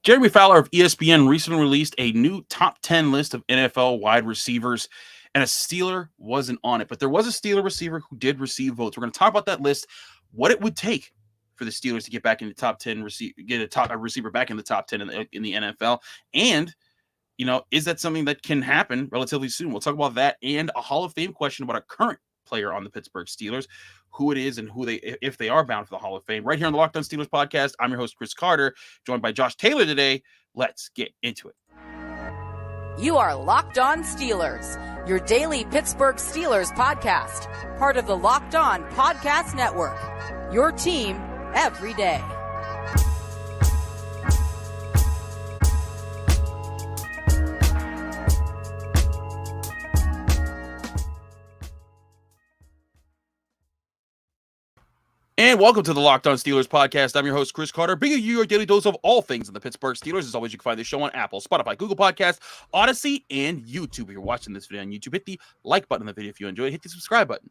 Jeremy Fowler of ESPN recently released a new top 10 list of NFL wide receivers, and a Steeler wasn't on it. But there was a Steeler receiver who did receive votes. We're going to talk about that list, what it would take for the Steelers to get back in the top 10, get a receiver back in the top 10 in the NFL. And, is that something that can happen relatively soon? We'll talk about that and a Hall of Fame question about a current player on the Pittsburgh Steelers, who it is and if they are bound for the Hall of Fame. Right here on the Locked On Steelers podcast, I'm your host, Chris Carter, joined by Josh Taylor today. Let's get into it. You are Locked On Steelers, your daily Pittsburgh Steelers podcast, part of the Locked On Podcast Network, your team every day. And welcome to the Locked On Steelers podcast. I'm your host, Chris Carter, bringing you your daily dose of all things in the Pittsburgh Steelers. As always, you can find this show on Apple, Spotify, Google Podcasts, Odyssey, and YouTube. If you're watching this video on YouTube, hit the like button on the video if you enjoy it. Hit the subscribe button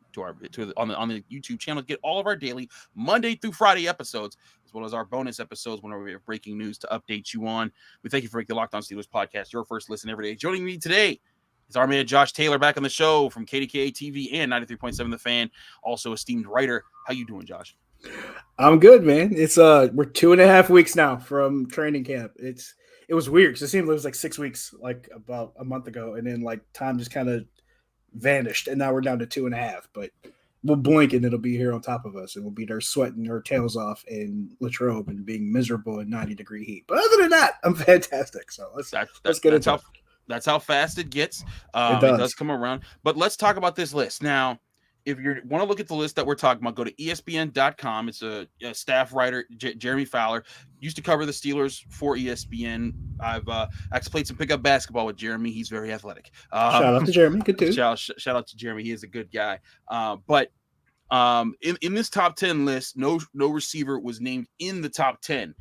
on the YouTube channel to get all of our daily Monday through Friday episodes, as well as our bonus episodes whenever we have breaking news to update you on. We thank you for making the Locked On Steelers podcast your first listen every day. Joining me today is our man Josh Taylor, back on the show from KDKA TV and 93.7 The Fan, also esteemed writer. How you doing, Josh? I'm good, man. It's we're 2.5 weeks now from training camp. It was weird because it seemed it was like 6 weeks, like about a month ago, and then like time just kind of vanished, and now we're down to 2.5. But we'll blink and it'll be here on top of us, and we'll be there sweating our tails off in Latrobe and being miserable in 90-degree heat. But other than that, I'm fantastic. So let's get into it. That's how fast it gets. It does come around. But let's talk about this list now. If you want to look at the list that we're talking about, go to ESPN.com. It's a staff writer, Jeremy Fowler, used to cover the Steelers for ESPN. I've actually played some pickup basketball with Jeremy. He's very athletic. Shout out to Jeremy. Good dude. Shout out to Jeremy. He is a good guy. But in this top 10 list, no receiver was named in the top 10.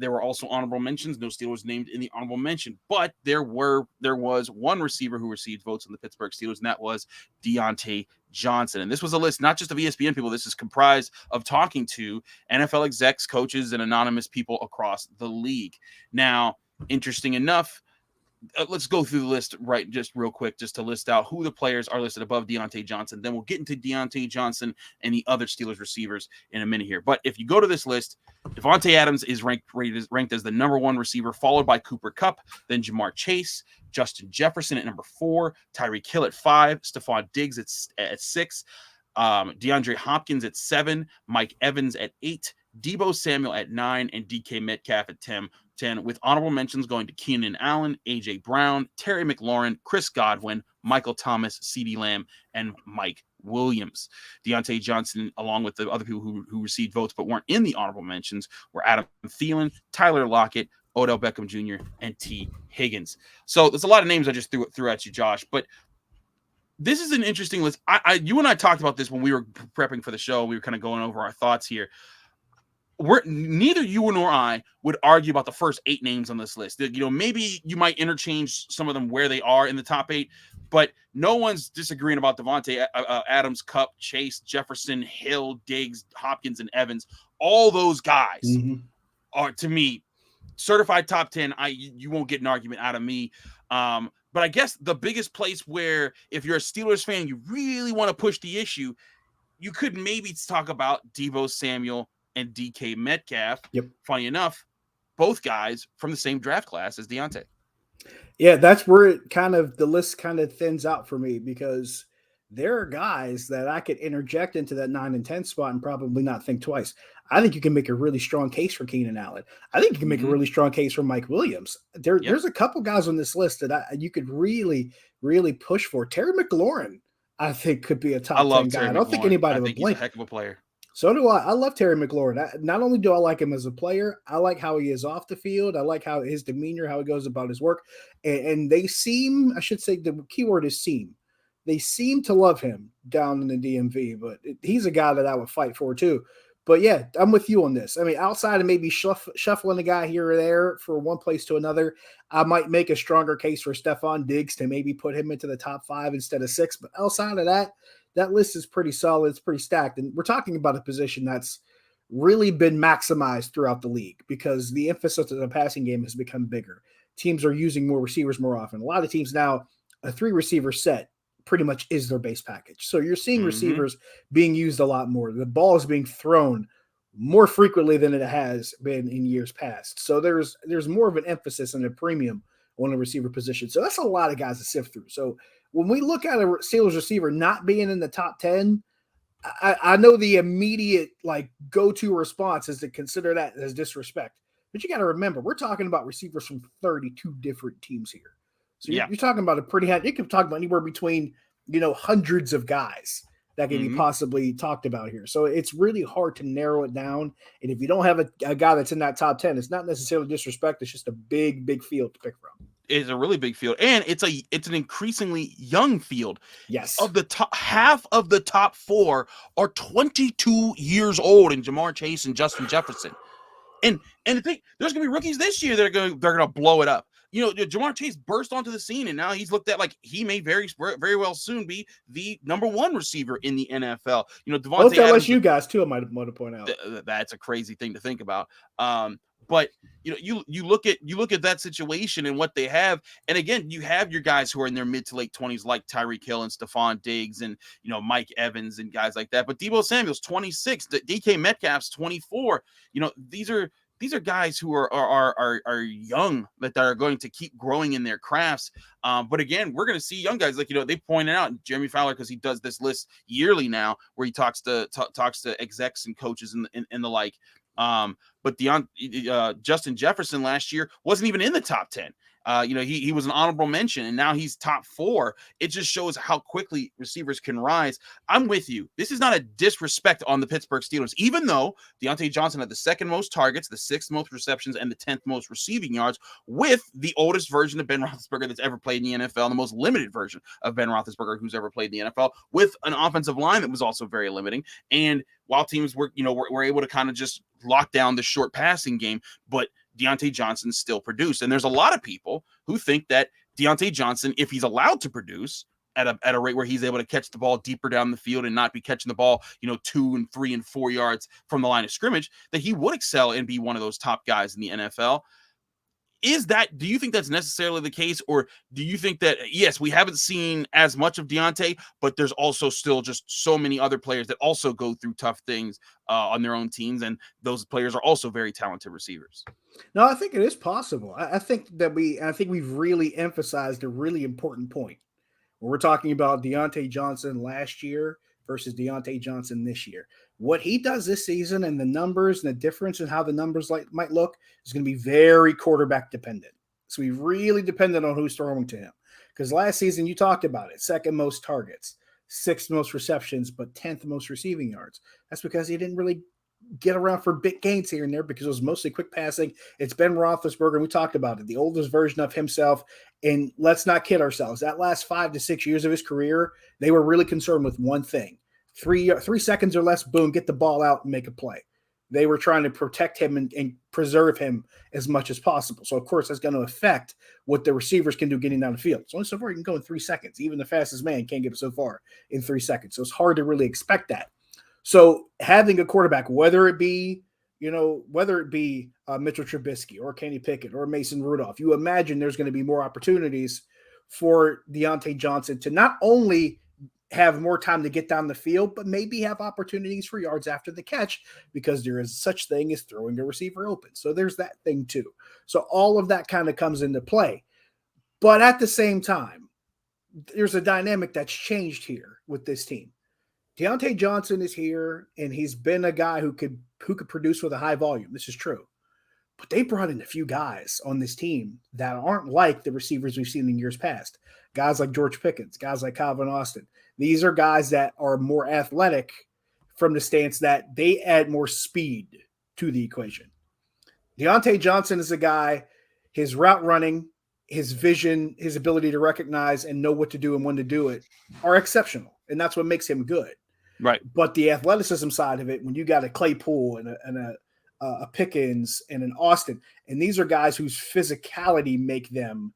There were also honorable mentions. No Steelers named in the honorable mention, but there was one receiver who received votes in the Pittsburgh Steelers, and that was Diontae Johnson. And this was a list not just of ESPN people. This is comprised of talking to NFL execs, coaches, and anonymous people across the league. Now, interesting enough, let's go through the list just real quick, just to list out who the players are listed above Diontae Johnson. Then we'll get into Diontae Johnson and the other Steelers receivers in a minute here. But if you go to this list, Davante Adams is ranked as the number one receiver, followed by Cooper Kupp, then Jamar Chase, Justin Jefferson at number 4, Tyreek Hill at 5, Stephon Diggs at 6, DeAndre Hopkins at 7, Mike Evans at 8, Deebo Samuel at 9, and DK Metcalf at 10, with honorable mentions going to Keenan Allen, A.J. Brown, Terry McLaurin, Chris Godwin, Michael Thomas, CeeDee Lamb, and Mike Williams. Diontae Johnson, along with the other people who received votes but weren't in the honorable mentions, were Adam Thielen, Tyler Lockett, Odell Beckham Jr., and T. Higgins. So there's a lot of names I just threw at you, Josh, but this is an interesting list. You and I talked about this when we were prepping for the show. We were kind of going over our thoughts here. Neither you nor I would argue about the first 8 names on this list. Maybe you might interchange some of them where they are in the top 8, but no one's disagreeing about Davante Adams, Kupp, Chase, Jefferson, Hill, Diggs, Hopkins, and Evans. All those guys are, to me, certified top 10. You won't get an argument out of me. But I guess the biggest place where, if you're a Steelers fan, you really want to push the issue, you could maybe talk about Deebo Samuel and DK Metcalf. Yep. Funny enough, both guys from the same draft class as Diontae. Yeah, that's where the list kind of thins out for me, because there are guys that I could interject into that 9 and 10 spot and probably not think twice. I think you can make a really strong case for Keenan Allen. I think you can make a really strong case for Mike Williams. There's a couple guys on this list that you could really, really push for. Terry McLaurin, I think, could be a top 10 guy. I don't think anybody would blink. He's a heck of a player. So do I. I love Terry McLaurin. Not only do I like him as a player, I like how he is off the field. I like how his demeanor, how he goes about his work. And they seem, I should say the key word is seem. They seem to love him down in the DMV, but he's a guy that I would fight for too. But yeah, I'm with you on this. I mean, outside of maybe shuffling a guy here or there for one place to another, I might make a stronger case for Stephon Diggs to maybe put him into the top 5 instead of 6. But outside of that, that list is pretty solid. It's pretty stacked. And we're talking about a position that's really been maximized throughout the league because the emphasis of the passing game has become bigger. Teams are using more receivers more often. A lot of teams now, a 3-receiver set pretty much is their base package. So you're seeing receivers being used a lot more. The ball is being thrown more frequently than it has been in years past. So there's more of an emphasis and a premium on the receiver position. So that's a lot of guys to sift through. So when we look at a Steelers receiver not being in the top 10, I know the immediate go-to response is to consider that as disrespect. But you got to remember, we're talking about receivers from 32 different teams here. So you're talking about a pretty – you can talk about anywhere between, hundreds of guys that can be possibly talked about here. So it's really hard to narrow it down. And if you don't have a guy that's in that top 10, it's not necessarily disrespect. It's just a big, big field to pick from. It's a really big field, and it's an increasingly young field. Yes. Of the top, half of the top 4 are 22 years old in Jamar Chase and Justin Jefferson. And the thing, there's gonna be rookies this year that they're gonna blow it up. Jamar Chase burst onto the scene, and now he's looked at like he may very well soon be the number 1 receiver in the NFL. Davante Adams, LSU guys too, I might want to point out. That's a crazy thing to think about. But you look at that situation and what they have, and again, you have your guys who are in their mid to late 20s, like Tyreek Hill and Stephon Diggs and Mike Evans and guys like that. But Deebo Samuel's 26, DK Metcalf's 24. These are guys who are young that are going to keep growing in their crafts. But again, we're going to see young guys like they pointed out Jeremy Fowler, because he does this list yearly now where he talks to execs and coaches and the like. But Justin Jefferson last year wasn't even in the top 10. He was an honorable mention, and now he's top 4. It just shows how quickly receivers can rise. I'm with you. This is not a disrespect on the Pittsburgh Steelers, even though Diontae Johnson had the 2nd most targets, the 6th most receptions, and the 10th most receiving yards, with the oldest version of Ben Roethlisberger that's ever played in the NFL, and the most limited version of Ben Roethlisberger who's ever played in the NFL, with an offensive line that was also very limiting. And while teams were able to kind of just lock down the short passing game, but Diontae Johnson still produced. And there's a lot of people who think that Diontae Johnson, if he's allowed to produce at a rate where he's able to catch the ball deeper down the field and not be catching the ball, 2 and 3 and 4 yards from the line of scrimmage, that he would excel and be one of those top guys in the NFL. Do you think that's necessarily the case? Or do you think that, yes, we haven't seen as much of Diontae, but there's also still just so many other players that also go through tough things on their own teams, and those players are also very talented receivers? No, I think it is possible. I think we've really emphasized a really important point. When we're talking about Diontae Johnson last year versus Diontae Johnson this year. What he does this season and the numbers and the difference in how the numbers might look is going to be very quarterback dependent. So we really dependent on who's throwing to him. Because last season, you talked about it, 2nd most targets, 6th most receptions, but 10th most receiving yards. That's because he didn't really get around for big gains here and there because it was mostly quick passing. It's Ben Roethlisberger, and we talked about it, the oldest version of himself. And let's not kid ourselves. That last 5 to 6 years of his career, they were really concerned with one thing. 3 seconds or less, boom, get the ball out and make a play. They were trying to protect him and preserve him as much as possible. So, of course, that's going to affect what the receivers can do getting down the field. So only so far you can go in 3 seconds. Even the fastest man can't get so far in 3 seconds. So it's hard to really expect that. So having a quarterback, whether it be Mitchell Trubisky or Kenny Pickett or Mason Rudolph, you imagine there's going to be more opportunities for Diontae Johnson to not only have more time to get down the field, but maybe have opportunities for yards after the catch, because there is such thing as throwing a receiver open. So there's that thing too. So all of that kind of comes into play. But at the same time, there's a dynamic that's changed here with this team. Diontae Johnson is here, and he's been a guy who could produce with a high volume. This is true. But they brought in a few guys on this team that aren't like the receivers we've seen in years past. Guys like George Pickens, guys like Calvin Austin. These are guys that are more athletic from the stance that they add more speed to the equation. Diontae Johnson is a guy, his route running, his vision, his ability to recognize and know what to do and when to do it are exceptional. And that's what makes him good. Right. But the athleticism side of it, when you got a Claypool and a Pickens and an Austin, and these are guys whose physicality make them,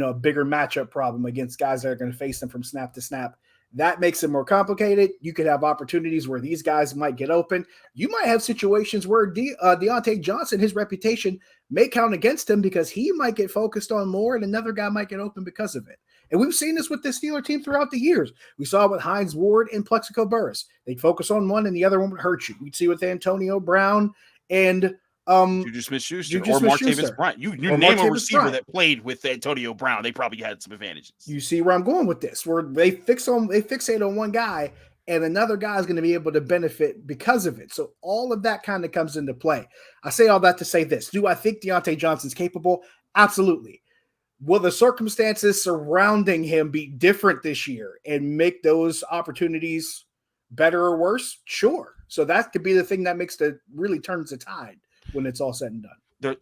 a bigger matchup problem against guys that are going to face them from snap to snap. That makes it more complicated. You could have opportunities where these guys might get open. You might have situations where Diontae Johnson, his reputation may count against him because he might get focused on more and another guy might get open because of it. And we've seen this with the Steeler team throughout the years. We saw it with Hines Ward and Plexico Burress. They'd focus on one and the other one would hurt you. We'd see with Antonio Brown and Juju Smith-Schuster or Martavis Bryant. You name a receiver that played with Antonio Brown, they probably had some advantages. You see where I'm going with this, where they fixate on one guy and another guy is going to be able to benefit because of it. So all of that kind of comes into play. I say all that to say this. Do I think Deontay Johnson's capable? Absolutely. Will the circumstances surrounding him be different this year and make those opportunities better or worse? Sure. So that could be the thing that really turns the tide when it's all said and done.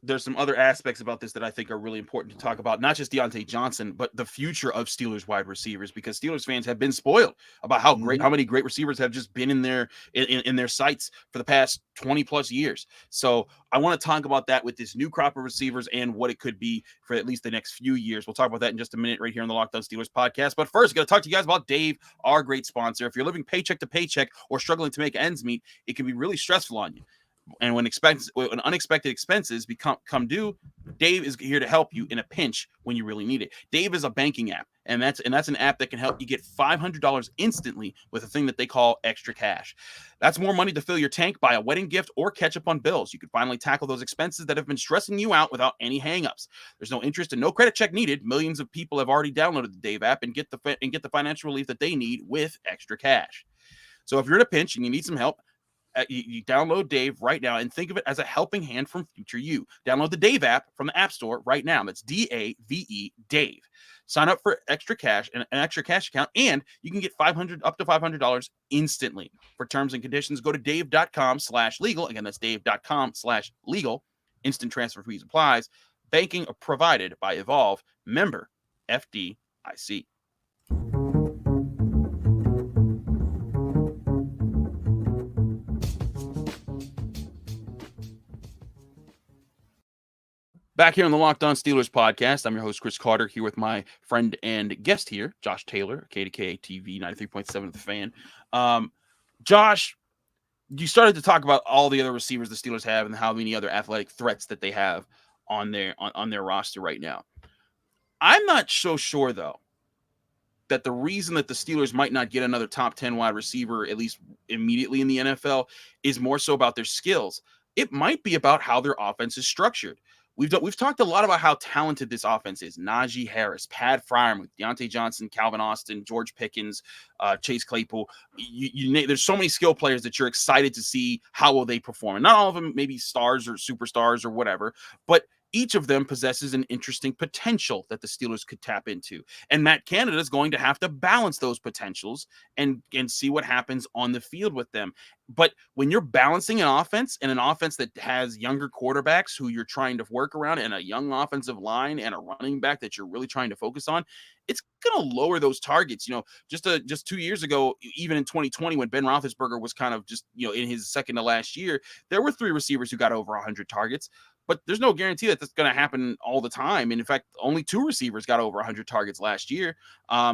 There's some other aspects about this that I think are really important to talk about, not just Diontae Johnson, but the future of Steelers wide receivers, because Steelers fans have been spoiled about how many great receivers have just been in their sights for the past 20 plus years. So I want to talk about that with this new crop of receivers and what it could be for at least the next few years. We'll talk about that in just a minute right here on the Locked On Steelers podcast. But first, I got to talk to you guys about Dave, our great sponsor. If you're living paycheck to paycheck or struggling to make ends meet, it can be really stressful on you. And when unexpected expenses come due, Dave is here to help you in a pinch when you really need it. Dave is a banking app, and that's an app that can help you get $500 instantly with a thing that they call extra cash. That's more money to fill your tank, buy a wedding gift, or catch up on bills. You can finally tackle those expenses that have been stressing you out without any hangups. There's no interest and no credit check needed. Millions of people have already downloaded the Dave app and get the financial relief that they need with extra cash. So if you're in a pinch and you need some help, you download Dave right now and think of it as a helping hand from future you. Download the Dave app from the App Store right now. That's DAVE, Dave. Sign up for extra cash and an extra cash account, and you can get up to $500 instantly. For terms and conditions, go to dave.com/legal. Again, that's dave.com/legal. Instant transfer fees applies. Banking provided by Evolve. Member FDIC. Back here on the Locked On Steelers podcast, I'm your host, Chris Carter, here with my friend and guest here, Josh Taylor, KDKA TV, 93.7 of the Fan. Josh, you started to talk about all the other receivers the Steelers have and how many other athletic threats that they have on their roster right now. I'm not so sure, though, that the reason that the Steelers might not get another top 10 wide receiver, at least immediately in the NFL, is more so about their skills. It might be about how their offense is structured. We've talked a lot about how talented this offense is. Najee Harris, Pat Freiermuth, Diontae Johnson, Calvin Austin, George Pickens, Chase Claypool. There's so many skill players that you're excited to see how will they perform. And not all of them maybe stars or superstars or whatever, but each of them possesses an interesting potential that the Steelers could tap into. And Matt Canada is going to have to balance those potentials and see what happens on the field with them. But when you're balancing an offense that has younger quarterbacks who you're trying to work around and a young offensive line and a running back that you're really trying to focus on, it's going to lower those targets. Just 2 years ago, even in 2020, when Ben Roethlisberger was kind of just, in his second to last year, there were 3 receivers who got over 100 targets. But there's no guarantee that that's going to happen all the time. And in fact, only 2 receivers got over 100 targets last year.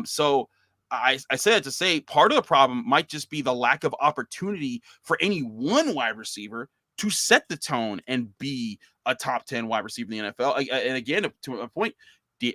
So I said to say part of the problem might just be the lack of opportunity for any one wide receiver to set the tone and be a top 10 wide receiver in the NFL. And again, to a point, you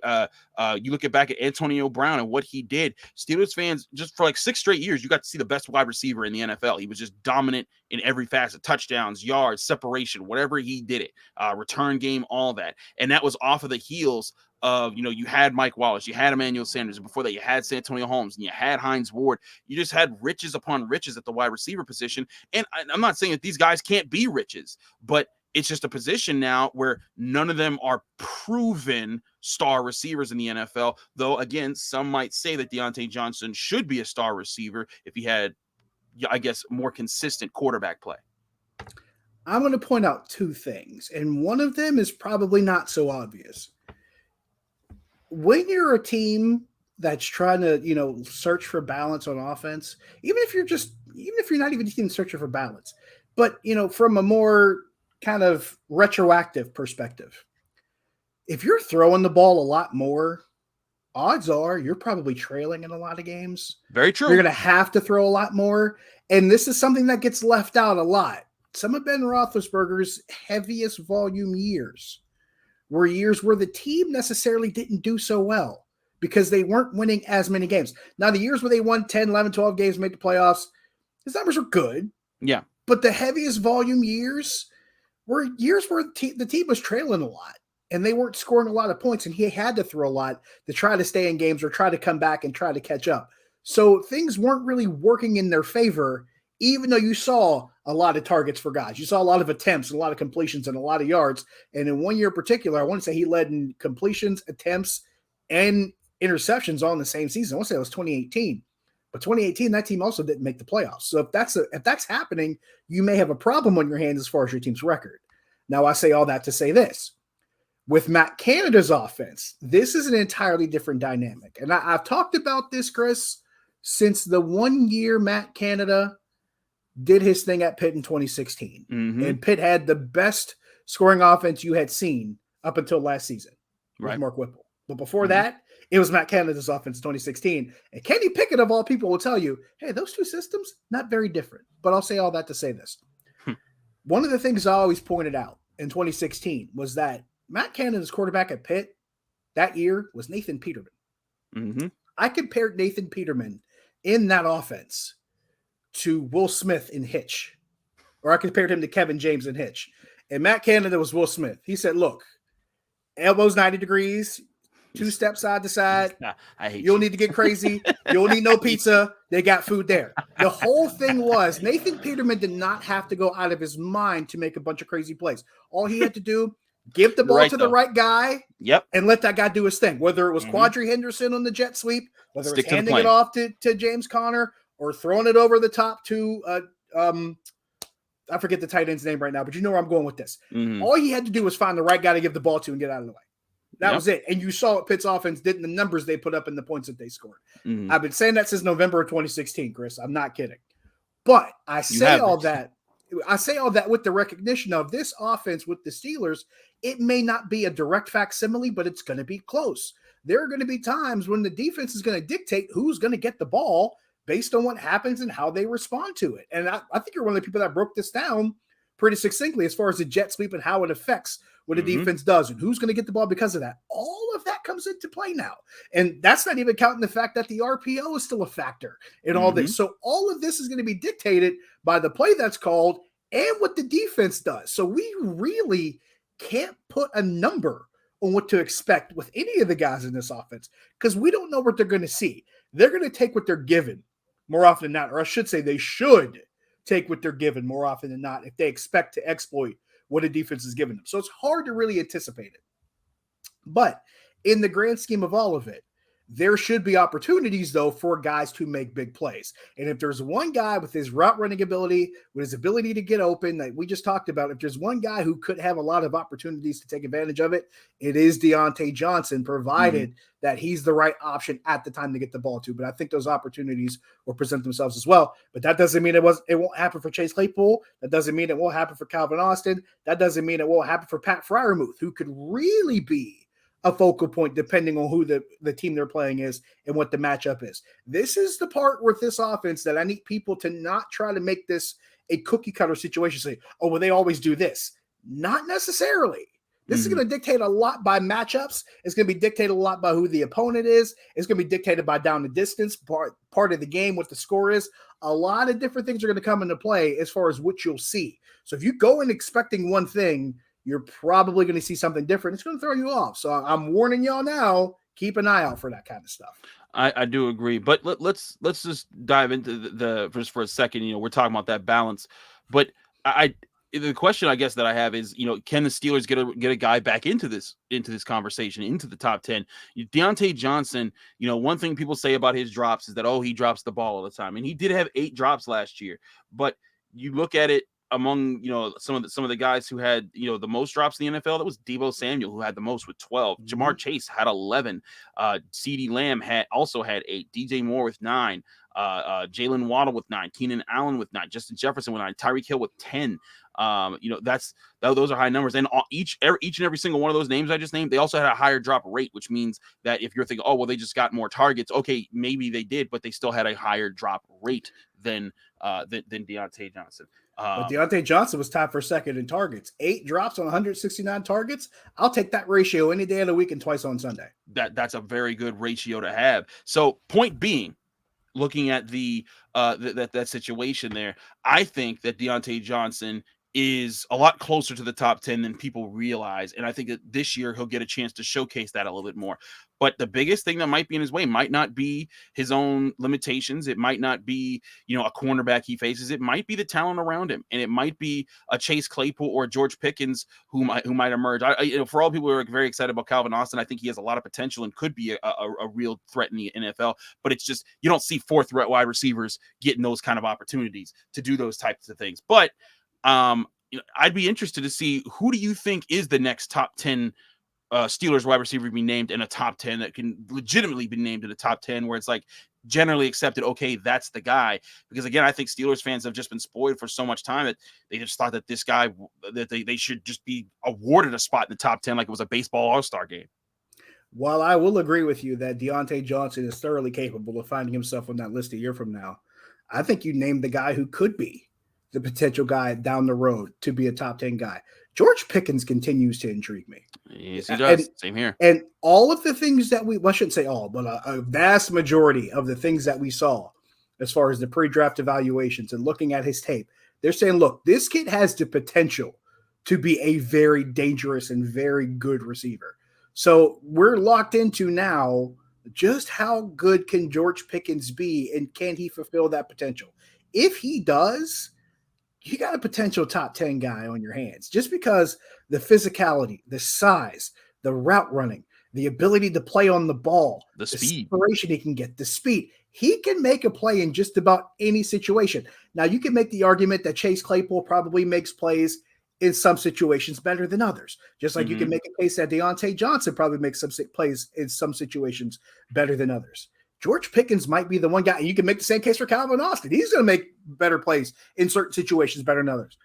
look back at Antonio Brown and what he did. Steelers fans, just for like 6 straight years, you got to see the best wide receiver in the NFL. He was just dominant in every facet: touchdowns, yards, separation, whatever he did it, return game, all that. And that was off of the heels of, you had Mike Wallace, you had Emmanuel Sanders, and before that you had Santonio Holmes, and you had Hines Ward. You just had riches upon riches at the wide receiver position. And I'm not saying that these guys can't be riches, but it's just a position now where none of them are proven star receivers in the NFL, though, again, some might say that Diontae Johnson should be a star receiver if he had, I guess, more consistent quarterback play. I'm going to point out 2 things, and one of them is probably not so obvious. When you're a team that's trying to, search for balance on offense, even if you're not even a team searching for balance, but, from a more kind of retroactive perspective, if you're throwing the ball a lot more odds are you're probably trailing in a lot of games. Very true. You're going to have to throw a lot more. And this is something that gets left out a lot. Some of Ben Roethlisberger's heaviest volume years were years where the team necessarily didn't do so well because they weren't winning as many games. Now, the years where they won 10, 11, 12 games, made the playoffs, his numbers are good. Yeah. But the heaviest volume years were years where the team was trailing a lot and they weren't scoring a lot of points, and he had to throw a lot to try to stay in games or try to come back and try to catch up. So things weren't really working in their favor, even though you saw a lot of targets for guys. You saw a lot of attempts and a lot of completions and a lot of yards. And in 1 year in particular, I want to say he led in completions, attempts, and interceptions all in the same season. I want to say it was 2018. But 2018, that team also didn't make the playoffs. So if that's happening, you may have a problem on your hands as far as your team's record. Now, I say all that to say this. With Matt Canada's offense, this is an entirely different dynamic. And I've talked about this, Chris, since the 1 year Matt Canada did his thing at Pitt in 2016. Mm-hmm. And Pitt had the best scoring offense you had seen up until last season with Mark Whipple. But before that, it was Matt Canada's offense in 2016. And Kenny Pickett, of all people, will tell you, hey, those two systems, not very different. But I'll say all that to say this. One of the things I always pointed out in 2016 was that Matt Canada's quarterback at Pitt that year was Nathan Peterman. Mm-hmm. I compared Nathan Peterman in that offense to Will Smith in Hitch. Or I compared him to Kevin James in Hitch. And Matt Canada was Will Smith. He said, look, elbows 90 degrees, 2 steps side to side. I hate You'll need to get crazy. You'll need no pizza. They got food there. The whole thing was Nathan Peterman did not have to go out of his mind to make a bunch of crazy plays. All he had to do, give the ball to the right guy, and let that guy do his thing. Whether it was Quadri Henderson on the jet sweep, whether it was handing it off to James Conner, or throwing it over the top to I forget the tight end's name right now, but you know where I'm going with this. Mm-hmm. All he had to do was find the right guy to give the ball to and get out of the way. That was it. And you saw what Pitt's offense did in the numbers they put up and the points that they scored. Mm-hmm. I've been saying that since November of 2016, Chris. I'm not kidding. But I say all that with the recognition of this offense with the Steelers. It may not be a direct facsimile, but it's going to be close. There are going to be times when the defense is going to dictate who's going to get the ball based on what happens and how they respond to it. And I think you're one of the people that broke this down pretty succinctly as far as the jet sweep and how it affects what a defense does and who's going to get the ball because of that. All of that comes into play now. And that's not even counting the fact that the RPO is still a factor in all this. So all of this is going to be dictated by the play that's called and what the defense does. So we really can't put a number on what to expect with any of the guys in this offense because we don't know what they're going to see. They're going to take what they're given more often than not, or I should say they should take what they're given more often than not if they expect to exploit what a defense is giving them. So it's hard to really anticipate it. But in the grand scheme of all of it, there should be opportunities, though, for guys to make big plays. And if there's one guy with his route running ability, with his ability to get open that we just talked about, if there's one guy who could have a lot of opportunities to take advantage of it, it is Diontae Johnson, provided that he's the right option at the time to get the ball to. But I think those opportunities will present themselves as well. But that doesn't mean it won't happen for Chase Claypool. That doesn't mean it won't happen for Calvin Austin. That doesn't mean it won't happen for Pat Freiermuth, who could really be a focal point depending on who the team they're playing is and what the matchup is. This is the part with this offense that I need people to not try to make this a cookie cutter situation. Say, oh, well, they always do this. Not necessarily. This is going to dictate a lot by matchups. It's going to be dictated a lot by who the opponent is. It's going to be dictated by down the distance, part of the game, what the score is. A lot of different things are going to come into play as far as what you'll see. So if you go in expecting one thing, you're probably going to see something different. It's going to throw you off. So I'm warning y'all now, keep an eye out for that kind of stuff. I do agree, but let's just dive into the just for a second. You know, we're talking about that balance, but the question I guess that I have is, you know, can the Steelers get a guy back into this conversation, into the top 10? Deontay Johnson, you know, one thing people say about his drops is that, oh, he drops the ball all the time, and he did have 8 drops last year. But you look at it among, you know, some of the guys who had, you know, the most drops in the NFL, that was Deebo Samuel, who had the most with 12. Jamar Chase had 11. CeeDee Lamb also had 8. DJ Moore with 9. Jalen Waddle with 9. Keenan Allen with 9. Justin Jefferson with 9. Tyreek Hill with 10. Those are high numbers. And each and every single one of those names I just named, they also had a higher drop rate, which means that if you're thinking, oh, well, they just got more targets. Okay, maybe they did, but they still had a higher drop rate than Diontae Johnson. But Deontay Johnson was tied for second in targets. 8 drops on 169 targets. I'll take that ratio any day of the week and twice on Sunday. That's a very good ratio to have. So point being, looking at that situation there, I think that Deontay Johnson is a lot closer to the top 10 than people realize. And I think that this year he'll get a chance to showcase that a little bit more. But the biggest thing that might be in his way might not be his own limitations. It might not be, a cornerback he faces. It might be the talent around him. And it might be a Chase Claypool or George Pickens who might emerge. For all people who are very excited about Calvin Austin, I think he has a lot of potential and could be a real threat in the NFL. But it's just, you don't see 4th wide receivers getting those kind of opportunities to do those types of things. But I'd be interested to see, who do you think is the next top 10 Steelers wide receiver be named in a top 10 that can legitimately be named in a top 10 where it's like generally accepted, okay, that's the guy. Because again, I think Steelers fans have just been spoiled for so much time that they just thought that this guy, that they should just be awarded a spot in the top 10 like it was a baseball all-star game. While I will agree with you that Diontae Johnson is thoroughly capable of finding himself on that list a year from now, I think you named the guy who could be the potential guy down the road to be a top 10 guy. George Pickens continues to intrigue me. Yes, he does. Same here. And all of the things that I shouldn't say all, but a vast majority of the things that we saw as far as the pre-draft evaluations and looking at his tape, they're saying, look, this kid has the potential to be a very dangerous and very good receiver. So we're locked into now just how good can George Pickens be, and can he fulfill that potential? If he does, you got a potential top 10 guy on your hands, just because the physicality, the size, the route running, the ability to play on the ball, the speed, separation he can get, the speed. He can make a play in just about any situation. Now, you can make the argument that Chase Claypool probably makes plays in some situations better than others, just like you can make a case that Diontae Johnson probably makes some plays in some situations better than others. George Pickens might be the one guy, and you can make the same case for Calvin Austin. He's going to make better plays in certain situations better than others.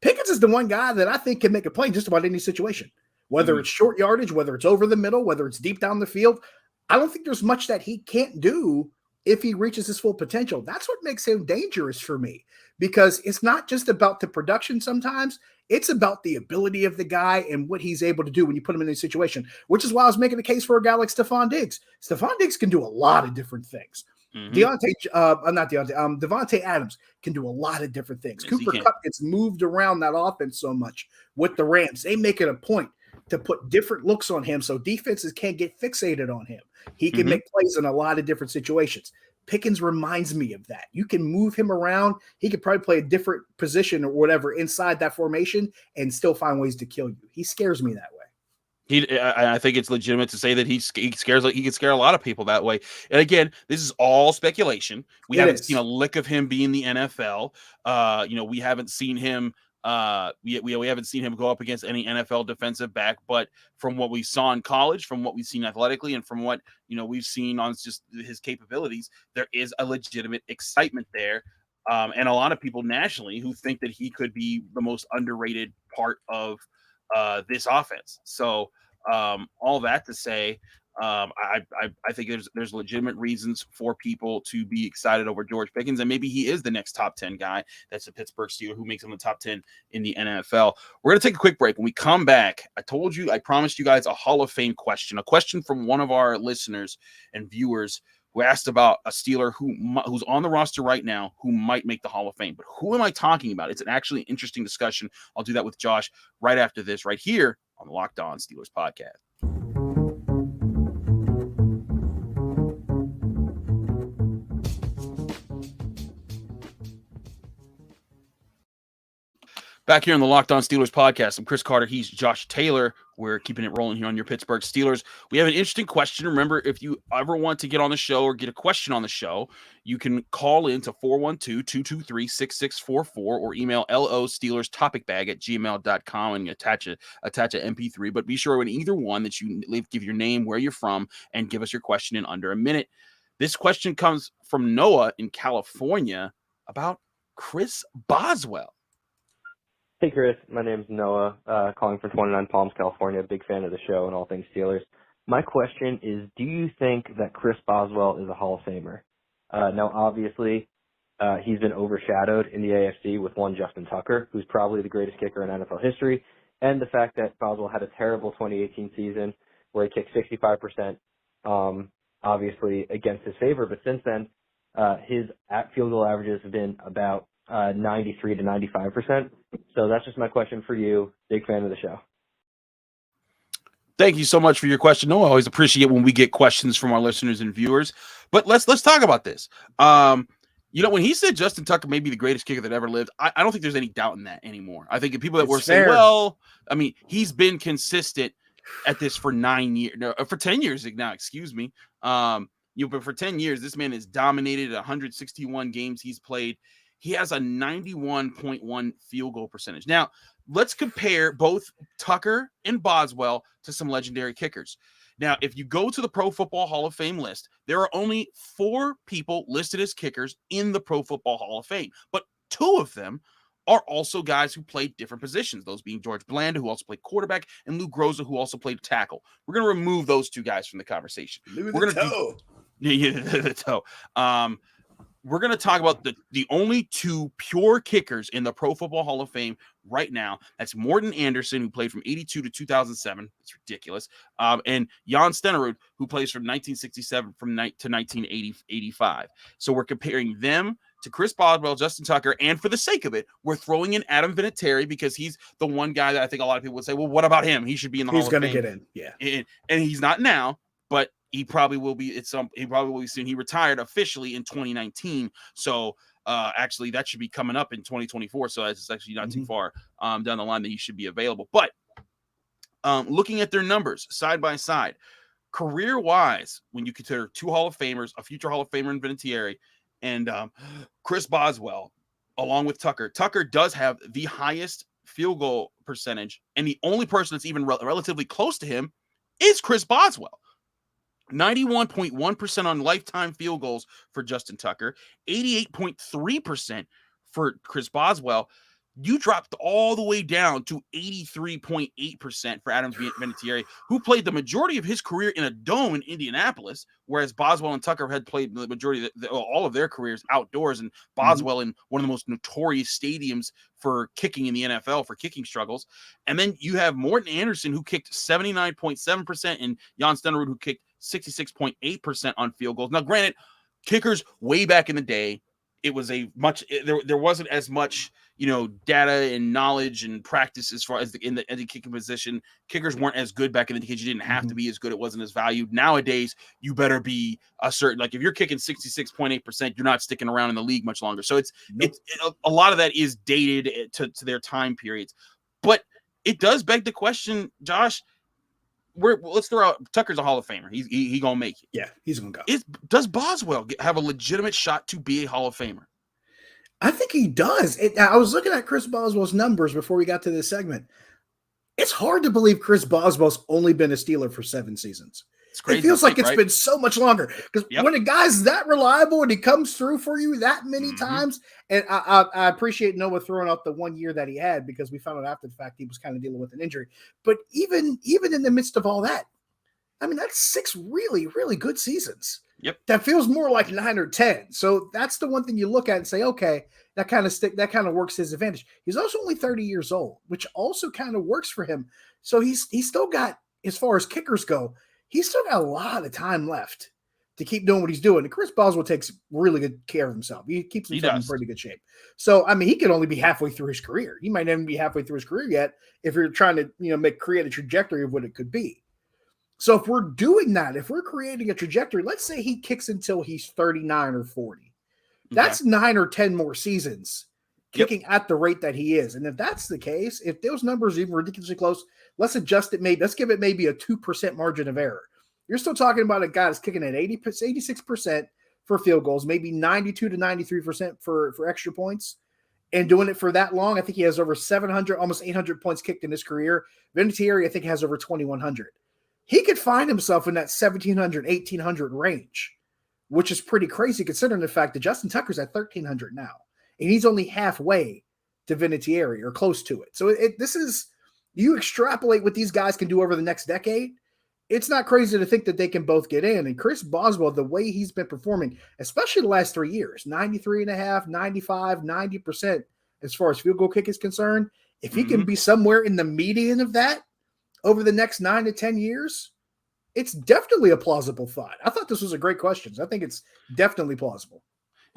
Pickens is the one guy that I think can make a play in just about any situation, whether it's short yardage, whether it's over the middle, whether it's deep down the field. I don't think there's much that he can't do if he reaches his full potential. That's what makes him dangerous for me, because it's not just about the production sometimes. It's about the ability of the guy and what he's able to do when you put him in a situation, which is why I was making a case for a guy like Stephon Diggs. Stephon Diggs can do a lot of different things. Davante Adams can do a lot of different things. Yes, Cooper Kupp gets moved around that offense so much with the Rams. They make it a point to put different looks on him so defenses can't get fixated on him. He can make plays in a lot of different situations. Pickens reminds me of that. You can move him around. He could probably play a different position or whatever inside that formation and still find ways to kill you. He scares me that way. I think it's legitimate to say that he scares, like he can scare a lot of people that way. And again, this is all speculation. We haven't seen a lick of him be in the NFL. We haven't seen him. We haven't seen him go up against any NFL defensive back. But from what we saw in college, from what we've seen athletically, and from what we've seen on just his capabilities, there is a legitimate excitement there. And a lot of people nationally who think that he could be the most underrated part of this offense. So all that to say, I think there's legitimate reasons for people to be excited over George Pickens, and maybe he is the next top 10 guy that's a Pittsburgh Steeler who makes him the top 10 in the NFL. We're going to take a quick break. When we come back, I promised you guys a Hall of Fame question, a question from one of our listeners and viewers who asked about a Steeler who's on the roster right now who might make the Hall of Fame. But who am I talking about? It's an actually interesting discussion. I'll do that with Josh right after this, right here on the Locked On Steelers podcast. Back here on the Locked On Steelers podcast, I'm Chris Carter. He's Josh Taylor. We're keeping it rolling here on your Pittsburgh Steelers. We have an interesting question. Remember, if you ever want to get on the show or get a question on the show, you can call in to 412-223-6644 or email LOSteelersTopicBag@gmail.com and attach a MP3. But be sure in either one that you give your name, where you're from, and give us your question in under a minute. This question comes from Noah in California about Chris Boswell. Hey, Chris. My name's Noah, calling from 29 Palms, California. Big fan of the show and all things Steelers. My question is, do you think that Chris Boswell is a Hall of Famer? Now, obviously, he's been overshadowed in the AFC with one Justin Tucker, who's probably the greatest kicker in NFL history, and the fact that Boswell had a terrible 2018 season where he kicked 65%, obviously against his favor. But since then, his field goal averages have been about 93 to 95%. So that's just my question for you. Big fan of the show. Thank you so much for your question. No, I always appreciate when we get questions from our listeners and viewers. But let's talk about this. When he said Justin Tucker may be the greatest kicker that ever lived, I don't think there's any doubt in that anymore. I think the people that were saying, well, I mean, he's been consistent at this for 9 years, for 10 years now, excuse me. But for 10 years, this man has dominated 161 games he's played. He has a 91.1 field goal percentage. Now, let's compare both Tucker and Boswell to some legendary kickers. Now, if you go to the Pro Football Hall of Fame list, there are only 4 people listed as kickers in the Pro Football Hall of Fame, but 2 of them are also guys who played different positions, those being George Blanda, who also played quarterback, and Lou Groza, who also played tackle. We're going to remove those 2 guys from the conversation. We're going to the toe. We're going to talk about the only 2 pure kickers in the Pro Football Hall of Fame right now. That's Morten Anderson, who played from 82 to 2007. It's ridiculous. And Jan Stenerud, who plays from 1967 to 1985. So we're comparing them to Chris Boswell, Justin Tucker, and for the sake of it, we're throwing in Adam Vinatieri because he's the one guy that I think a lot of people would say, well, what about him? He should be in the Hall of Fame. He's going to get in, yeah. And he's not now, but he probably will be. He probably will be soon. He retired officially in 2019, so actually that should be coming up in 2024. So it's actually not too far down the line that he should be available. But looking at their numbers side by side, career-wise, when you consider 2 Hall of Famers, a future Hall of Famer in Vinatieri, and Chris Boswell, along with Tucker. Tucker does have the highest field goal percentage, and the only person that's even relatively close to him is Chris Boswell. 91.1% on lifetime field goals for Justin Tucker, 88.3% for Chris Boswell. You dropped all the way down to 83.8% for Adam Vinatieri, who played the majority of his career in a dome in Indianapolis, whereas Boswell and Tucker had played the majority of all of their careers outdoors, and Boswell in one of the most notorious stadiums for kicking in the NFL for kicking struggles. And then you have Morten Anderson, who kicked 79.7%, and Jan Stenerud, who kicked 66.8% on field goals. Now, granted, kickers way back in the day, it was there wasn't as much, data and knowledge and practice as far as in the kicking position. Kickers weren't as good back in the day because you didn't have to be as good. It wasn't as valued. Nowadays, you better be a certain, like if you're kicking 66.8%, you're not sticking around in the league much longer. So it's a lot of that is dated to their time periods. But it does beg the question, Josh. Let's throw out Tucker's a Hall of Famer. He gonna make it. Yeah, he's gonna go. Does Boswell have a legitimate shot to be a Hall of Famer? I think he does. I was looking at Chris Boswell's numbers before we got to this segment. It's hard to believe Chris Boswell's only been a Steeler for 7 seasons. It's crazy. It feels like it's been so much longer because when a guy's that reliable and he comes through for you that many times, and I appreciate Noah throwing out the 1 year that he had because we found out after the fact he was kind of dealing with an injury. But even in the midst of all that, I mean, that's 6 really, really good seasons. Yep. That feels more like 9 or 10. So that's the one thing you look at and say, okay, that kind of works his advantage. He's also only 30 years old, which also kind of works for him. So he's still got, as far as kickers go, he's still got a lot of time left to keep doing what he's doing. And Chris Boswell takes really good care of himself. He keeps himself in pretty good shape. So, I mean, he could only be halfway through his career. He might not even be halfway through his career yet if you're trying to, create a trajectory of what it could be. So if we're doing that, if we're creating a trajectory, let's say he kicks until he's 39 or 40. That's 9 or 10 more seasons kicking at the rate that he is. And if that's the case, if those numbers are even ridiculously close, let's adjust it. Let's give it maybe a 2% margin of error. You're still talking about a guy that's kicking at 86% for field goals, maybe 92 to 93% for extra points, and doing it for that long. I think he has over 700, almost 800 points kicked in his career. Vinatieri, I think, has over 2,100. He could find himself in that 1,700, 1,800 range, which is pretty crazy considering the fact that Justin Tucker's at 1,300 now, and he's only halfway to Vinatieri or close to it. So this is, you extrapolate what these guys can do over the next decade. It's not crazy to think that they can both get in. And Chris Boswell, the way he's been performing, especially the last 3 years, 93.5, 95, 90% as far as field goal kick is concerned. If he can be somewhere in the median of that over the next 9 to 10 years, it's definitely a plausible thought. I thought this was a great question. I think it's definitely plausible.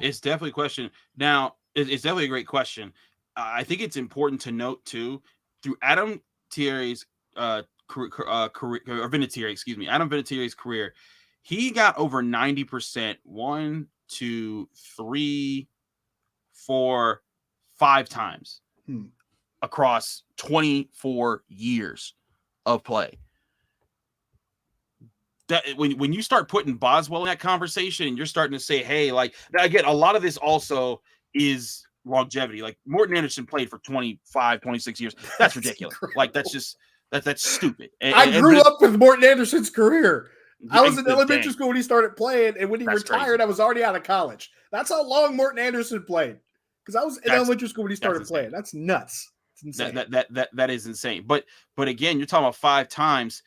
It's definitely a question. Now, it's definitely a great question. I think it's important to note, too, through Adam Vinatieri's career, he got over 90% 1, 2, 3, 4, 5 times across 24 years of play. That when you start putting Boswell in that conversation and you're starting to say, hey, like, again, a lot of this also is longevity. Like, Morten Anderson played for 25, 26 years. That's ridiculous. Like, that's stupid. I grew up with Morten Anderson's career. I was in elementary school when he started playing, and when he retired, crazy. I was already out of college. That's how long Morten Anderson played. Because I was in elementary school when he started playing. That's nuts. It's insane. That is insane. But again, you're talking about 5 times.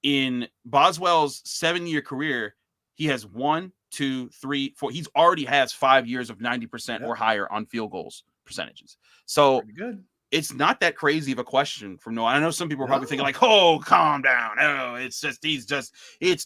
In Boswell's 7-year career, he has 1, 2, 3, 4. He's already has 5 years of 90% or higher on field goals percentages. So good. It's not that crazy of a question from Noah. I know some people are probably thinking like, oh, calm down. Oh, it's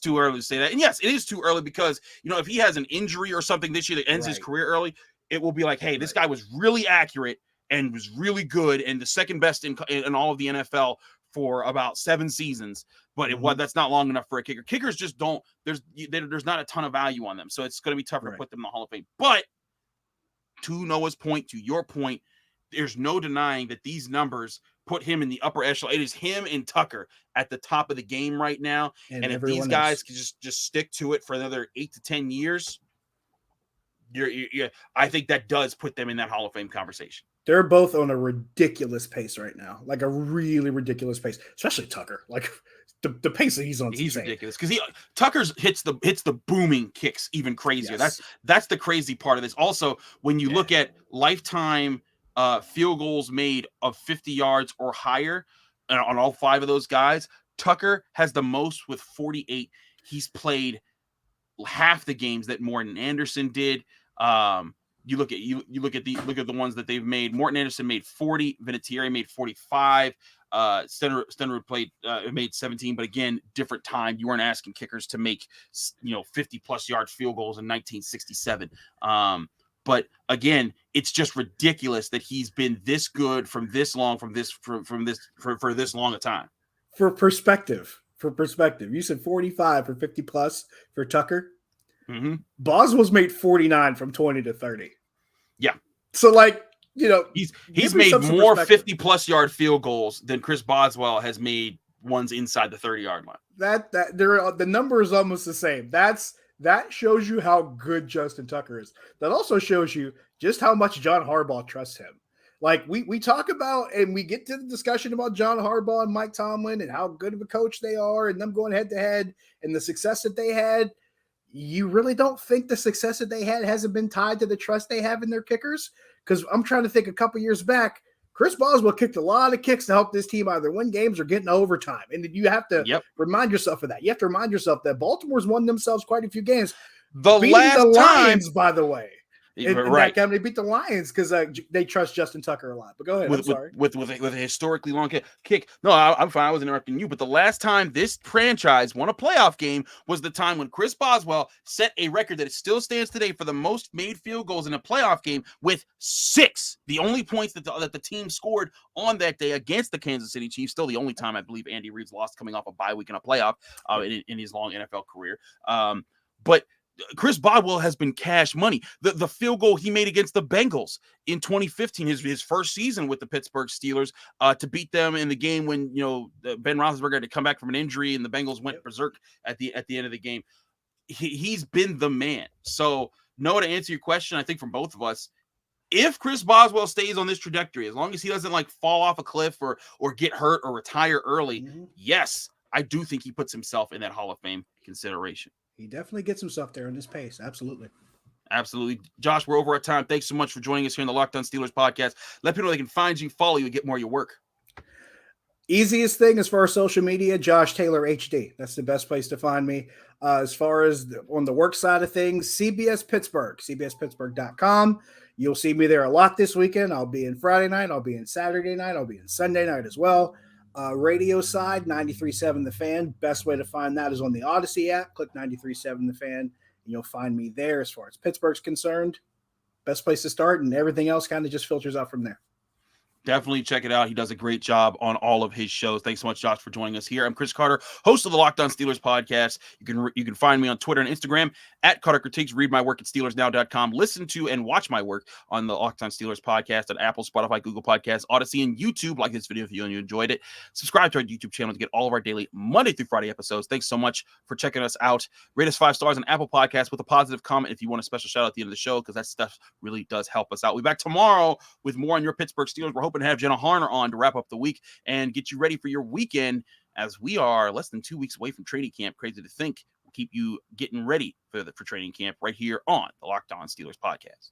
too early to say that. And yes, it is too early because, if he has an injury or something this year that ends his career early, it will be like, hey, this guy was really accurate and was really good and the second best in all of the NFL for about 7 seasons. But that's not long enough for a kicker. Kickers just don't. There's not a ton of value on them, so it's going to be tougher to put them in the Hall of Fame. But to Noah's point, to your point, there's no denying that these numbers put him in the upper echelon. It is him and Tucker at the top of the game right now. And if these guys can just stick to it for another 8 to 10 years, I think that does put them in that Hall of Fame conversation. They're both on a ridiculous pace right now, like a really ridiculous pace, especially Tucker. Like the pace that he's on, he's ridiculous because Tucker's hits the booming kicks even crazier. Yes. That's the crazy part of this. Also, when you look at lifetime field goals made of 50 yards or higher on all 5 of those guys, Tucker has the most with 48. He's played half the games that Morten Anderson did. You look at the ones that they've made. Morten Anderson made 40. Vinatieri made 45. Stenrud made 17. But again, different time. You weren't asking kickers to make 50+ yard field goals in 1967. But again, it's just ridiculous that he's been this good for this long a time. For perspective, you said 45 for 50+ for Tucker. Mm-hmm. Boswell's made 49 from 20 to 30. Yeah. So he's made more 50+ yard field goals than Chris Boswell has made ones inside the 30-yard line. The number is almost the same. That shows you how good Justin Tucker is. That also shows you just how much John Harbaugh trusts him. Like we talk about and we get to the discussion about John Harbaugh and Mike Tomlin and how good of a coach they are and them going head to head and the success that they had. You really don't think the success that they had hasn't been tied to the trust they have in their kickers? Because I'm trying to think a couple years back, Chris Boswell kicked a lot of kicks to help this team either win games or get in overtime. And you have to remind yourself of that. You have to remind yourself that Baltimore's won themselves quite a few games. Beating the Lions, by the way. Right. They beat the Lions because they trust Justin Tucker a lot. But go ahead. I'm sorry. With a historically long kick. No, I'm fine. I was interrupting you. But the last time this franchise won a playoff game was the time when Chris Boswell set a record that still stands today for the most made field goals in a playoff game with 6. The only points that the team scored on that day against the Kansas City Chiefs. Still the only time I believe Andy Reid's lost coming off a bye week in a playoff in his long NFL career. But Chris Boswell has been cash money. The field goal he made against the Bengals in 2015, his first season with the Pittsburgh Steelers, to beat them in the game when Ben Roethlisberger had to come back from an injury and the Bengals went berserk at the end of the game. He's been the man. So, Noah, to answer your question, I think from both of us, if Chris Boswell stays on this trajectory, as long as he doesn't fall off a cliff or get hurt or retire early, yes, I do think he puts himself in that Hall of Fame consideration. He definitely gets himself there in this pace. Absolutely. Absolutely. Josh, we're over our time. Thanks so much for joining us here in the Locked On Steelers podcast. Let people know they can find you, follow you, and get more of your work. Easiest thing as far as social media, Josh Taylor HD. That's the best place to find me. As far as on the work side of things, CBS Pittsburgh, cbspittsburgh.com. You'll see me there a lot this weekend. I'll be in Friday night. I'll be in Saturday night. I'll be in Sunday night as well. Radio side, 93.7 The Fan. Best way to find that is on the Odyssey app. Click 93.7 The Fan, and you'll find me there. As far as Pittsburgh's concerned, best place to start, and everything else kind of just filters out from there. Definitely check it out. He does a great job on all of his shows. Thanks so much, Josh, for joining us here. I'm Chris Carter, host of the Locked On Steelers podcast. You can find me on Twitter and Instagram at Carter Critiques. Read my work at SteelersNow.com. Listen to and watch my work on the Locked On Steelers podcast at Apple, Spotify, Google Podcasts, Odyssey, and YouTube. Like this video if you enjoyed it. Subscribe to our YouTube channel to get all of our daily Monday through Friday episodes. Thanks so much for checking us out. Rate us 5 stars on Apple Podcasts with a positive comment if you want a special shout out at the end of the show, because that stuff really does help us out. We'll be back tomorrow with more on your Pittsburgh Steelers. We're hoping to have Jenna Harner on to wrap up the week and get you ready for your weekend, as we are less than 2 weeks away from training camp. Crazy to think. We'll keep you getting ready for training camp right here on the Locked On Steelers podcast.